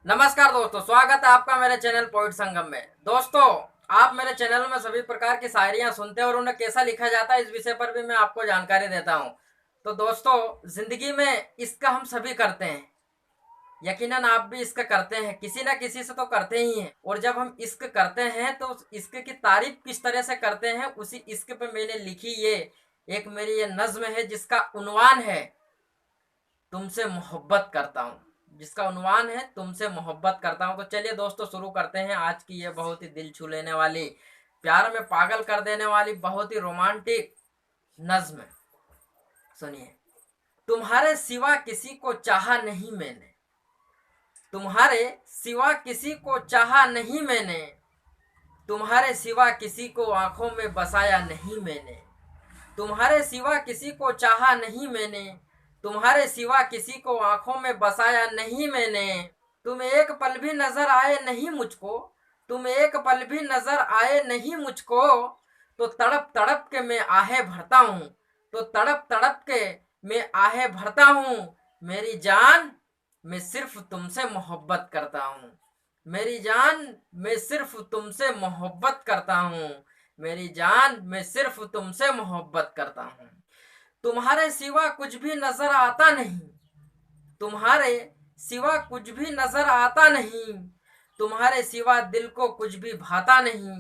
नमस्कार दोस्तों, स्वागत है आपका मेरे चैनल पोइट संगम में। दोस्तों, आप मेरे चैनल में सभी प्रकार की शायरियां सुनते हैं और उन्हें कैसा लिखा जाता है इस विषय पर भी मैं आपको जानकारी देता हूं। तो दोस्तों, जिंदगी में इसका हम सभी करते हैं। यकीनन आप भी इसका करते हैं, किसी ना किसी से तो करते ही हैं। और जब हम इश्क करते हैं तो उस इश्क की तारीफ किस तरह से करते हैं, उसी इश्क पे मैंने लिखी ये एक मेरी ये नज्म है जिसका उन्वान है तुमसे मोहब्बत करता हूँ। जिसका उन्वान है तुमसे मोहब्बत करता हूँ। तो चलिए दोस्तों, शुरू करते हैं आज की ये बहुत ही दिल छू लेने वाली, प्यार में पागल कर देने वाली बहुत ही रोमांटिक नज्म। सुनिए। तुम्हारे सिवा किसी को चाहा नहीं मैंने, तुम्हारे सिवा किसी को चाहा नहीं मैंने, तुम्हारे सिवा किसी को आंखों में बसाया नहीं मैंने, तुम्हारे सिवा किसी को चाहा नहीं मैंने, तुम्हारे सिवा किसी को आंखों में बसाया नहीं मैंने। तुम एक पल भी नजर आए नहीं मुझको, तुम एक पल भी नजर आए नहीं मुझको, तो तड़प तड़प के मैं आहें भरता हूँ, तो तड़प तड़प के मैं आहें भरता हूँ। मेरी जान, मैं सिर्फ तुमसे मोहब्बत करता हूँ। मेरी जान, मैं सिर्फ तुमसे मोहब्बत करता हूँ। मेरी जान, मैं सिर्फ तुमसे मोहब्बत करता हूँ। तुम्हारे सिवा कुछ भी नजर आता नहीं, तुम्हारे सिवा कुछ भी नजर आता नहीं, तुम्हारे सिवा दिल को कुछ भी भाता नहीं,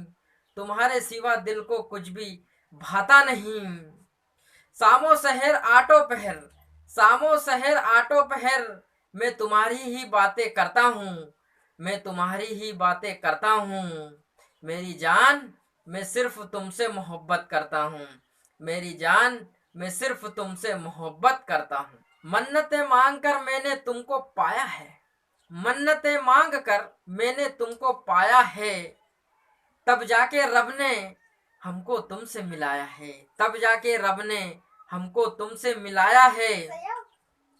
तुम्हारे सिवा दिल को कुछ भी भाता नहीं। सामो शहर आटो पहर, सामो शहर आटो पहर, मैं तुम्हारी ही बातें करता हूँ, मैं तुम्हारी ही बातें करता हूँ। मेरी जान, मैं सिर्फ तुमसे मोहब्बत करता हूँ। मेरी जान, मैं सिर्फ तुमसे मोहब्बत करता हूँ। मन्नतें मांग कर मैंने तुमको पाया है, मन्नतें मांग कर मैंने तुमको पाया है, तब जाके रब ने हमको तुमसे मिलाया है, तब जाके रब ने हमको तुमसे मिलाया है।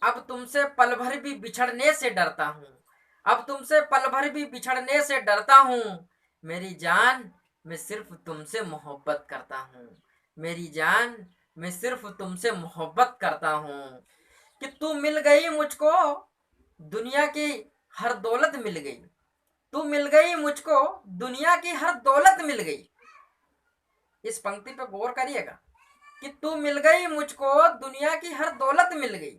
अब तुमसे पल भर भी बिछड़ने से डरता हूँ, अब तुमसे पल भर भी बिछड़ने से डरता हूँ। मेरी जान, मैं सिर्फ तुमसे मोहब्बत करता हूँ। मेरी जान, मैं सिर्फ तुमसे मोहब्बत करता हूँ। कि तू मिल गई मुझको, दुनिया की हर दौलत मिल गई, तू मिल गई मुझको, दुनिया की हर दौलत मिल गई। इस पंक्ति पे गौर करिएगा कि तू मिल गई मुझको, दुनिया की हर दौलत मिल गई,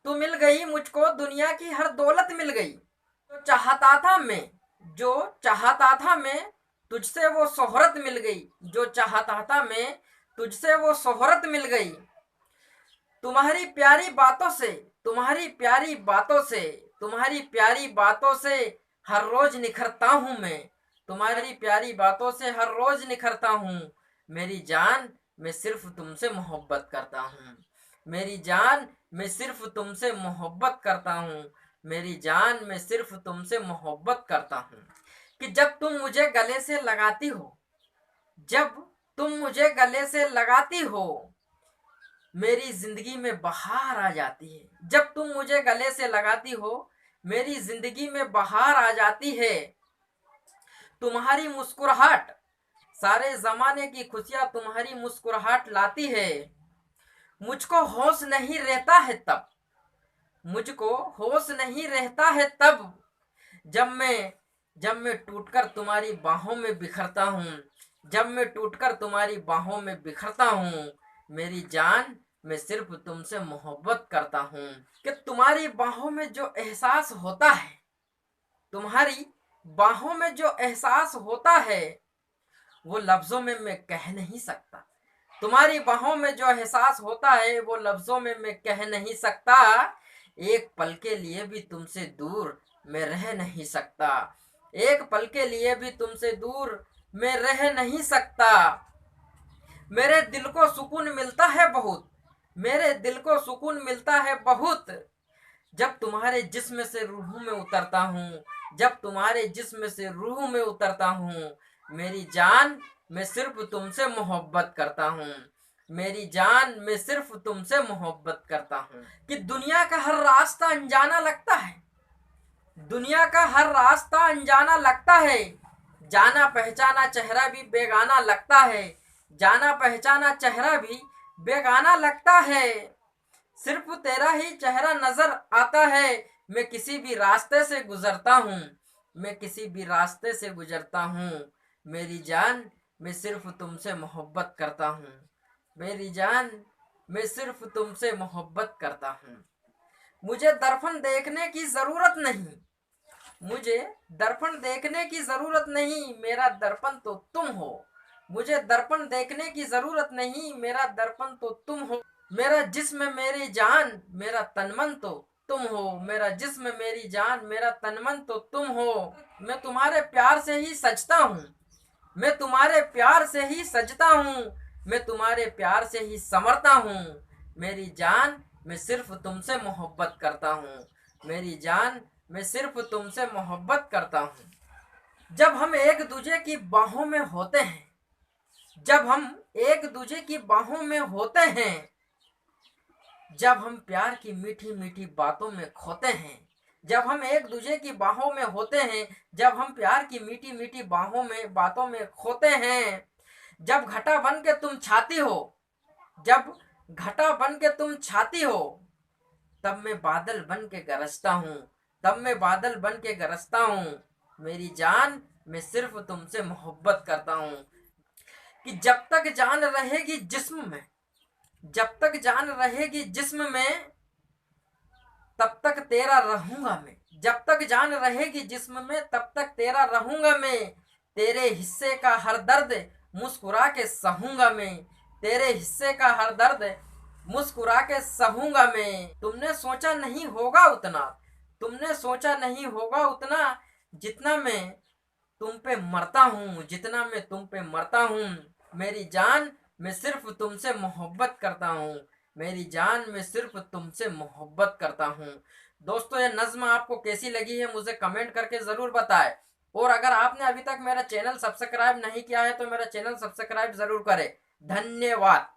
तू मिल गई मुझको, दुनिया की हर दौलत मिल गई। जो चाहता था मैं, जो चाहता था मैं, तुझसे वो शोहरत मिल गई, जो चाहता था मैं, तुझसे वो शोहरत मिल गई। तुम्हारी प्यारी बातों से, तुम्हारी प्यारी बातों से, तुम्हारी प्यारी बातों से हर रोज निखरता हूँ मैं, तुम्हारी प्यारी बातों से हर रोज निखरता हूँ। मेरी जान, मैं सिर्फ तुमसे मोहब्बत करता हूँ। मेरी जान, मैं सिर्फ तुमसे मोहब्बत करता हूँ। मेरी जान, मैं सिर्फ तुमसे मोहब्बत करता हूँ। कि जब तुम मुझे गले से लगाती हो, जब तुम मुझे गले से लगाती हो, मेरी जिंदगी में बहार आ जाती है। जब तुम मुझे गले से लगाती हो, मेरी जिंदगी में बहार आ जाती है। तुम्हारी मुस्कुराहट, सारे जमाने की खुशियां तुम्हारी मुस्कुराहट लाती है। मुझको होश नहीं रहता है तब, मुझको होश नहीं रहता है तब, जब मैं जब मैं टूटकर तुम्हारी बाहों में बिखरता हूँ, जब मैं टूटकर तुम्हारी बाहों में बिखरता हूँ। मेरी जान, मैं सिर्फ तुमसे मोहब्बत करता हूँ। कि तुम्हारी बाहों में जो एहसास होता है, तुम्हारी बाहों में जो एहसास होता है, वो लफ्जों में मैं कह नहीं सकता। तुम्हारी बाहों में जो एहसास होता है, वो लफ्जों में मैं कह नहीं सकता। एक पल के लिए भी तुमसे दूर मैं रह नहीं सकता, एक पल के लिए भी तुमसे दूर मैं रह नहीं सकता। मेरे दिल को सुकून मिलता है बहुत, मेरे दिल को सुकून मिलता है बहुत, जब तुम्हारे जिस्म से रूह में उतरता हूँ, जब तुम्हारे जिस्म से रूह में उतरता हूँ। मेरी जान, मैं सिर्फ तुमसे मोहब्बत करता हूँ। मेरी जान, मैं सिर्फ तुमसे मोहब्बत करता हूँ। कि दुनिया का हर रास्ता अनजाना लगता है, दुनिया का हर रास्ता अनजाना लगता है, जाना पहचाना चेहरा भी बेगाना लगता है, जाना पहचाना चेहरा भी बेगाना लगता है। सिर्फ तेरा ही चेहरा नजर आता है, मैं किसी भी रास्ते से गुजरता हूँ, मैं किसी भी रास्ते से गुजरता हूँ, मेरी जान मैं सिर्फ तुमसे मोहब्बत करता हूँ, मेरी जान मैं सिर्फ तुमसे मोहब्बत करता हूँ। मुझे दर्पण देखने की जरूरत नहीं, मुझे दर्पण देखने की जरूरत नहीं, मेरा दर्पण तो तुम हो। मुझे दर्पण देखने की जरूरत नहीं, मेरा दर्पण तो तुम हो। मेरा जिस्म मेरी जान मेरा तन मन तो तुम हो, मेरा जिस्म मेरी जान मेरा तन मन तो तुम हो। मैं तुम्हारे प्यार से ही सजता हूँ, मैं तुम्हारे प्यार से ही सजता हूँ, मैं तुम्हारे प्यार से ही संवरता हूँ। मेरी जान मैं सिर्फ तुमसे मोहब्बत करता हूँ, मेरी जान मैं सिर्फ तुमसे मोहब्बत करता हूँ। जब हम एक दूजे की बाहों में होते हैं, जब हम एक दूजे की बाहों में होते हैं, जब हम प्यार की मीठी मीठी बातों में खोते हैं, जब हम एक दूजे की बाहों में होते हैं, जब हम प्यार की मीठी मीठी बाहों में बातों में खोते हैं। जब घटा बन के तुम छाती हो, जब घटा बन के तुम छाती हो, तब मैं बादल बन के गरजता हूँ, तब मैं बादल बन के गरजता हूँ। मेरी जान मैं सिर्फ तुमसे मोहब्बत करता हूँ। कि जब तक जान रहेगी जिस्म में, जब तक जान रहेगी जिस्म में, तब तक तेरा रहूंगा मैं। जब तक जान रहेगी जिस्म में, तब तक तेरा रहूंगा मैं। तेरे हिस्से का हर दर्द मुस्कुरा के सहूंगा मैं, तेरे हिस्से का हर दर्द मुस्कुरा के सहूंगा मैं। तुमने सोचा नहीं होगा उतना, तुमने सोचा नहीं होगा उतना, जितना मैं तुम पे मरता हूँ, जितना मैं तुम पे मरता हूँ। मेरी जान मैं सिर्फ तुमसे मोहब्बत करता हूँ, मेरी जान मैं सिर्फ तुमसे मोहब्बत करता हूँ। दोस्तों, ये नज्म आपको कैसी लगी है मुझे कमेंट करके ज़रूर बताएं। और अगर आपने अभी तक मेरा चैनल सब्सक्राइब नहीं किया है तो मेरा चैनल सब्सक्राइब ज़रूर करें। धन्यवाद।